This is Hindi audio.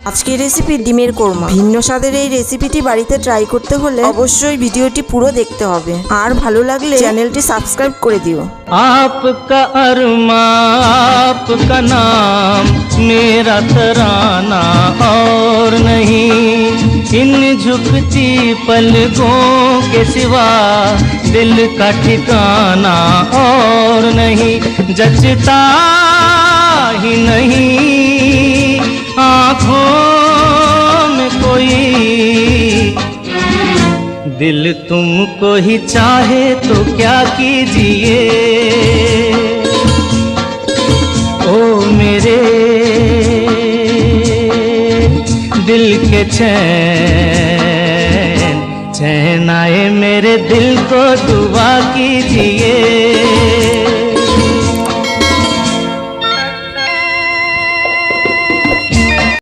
আজকের রেসিপি ডিমের কোরমা। ভিন্ন স্বাদের এই রেসিপিটি বাড়িতে ট্রাই করতে হলে অবশ্যই ভিডিওটি পুরো দেখতে হবে, আর ভালো লাগলে চ্যানেলটি সাবস্ক্রাইব করে দিও। आपका अरमा आपका नाम मेरा तराना और नहीं, इन झुकती पलकों के सिवा दिल का ठिकाना और नहीं, जचता ही नहीं आँखों में कोई, दिल तुमको ही चाहे तो क्या कीजिए, ओ मेरे दिल के चैन चैन आए मेरे दिल को दुआ कीजिए।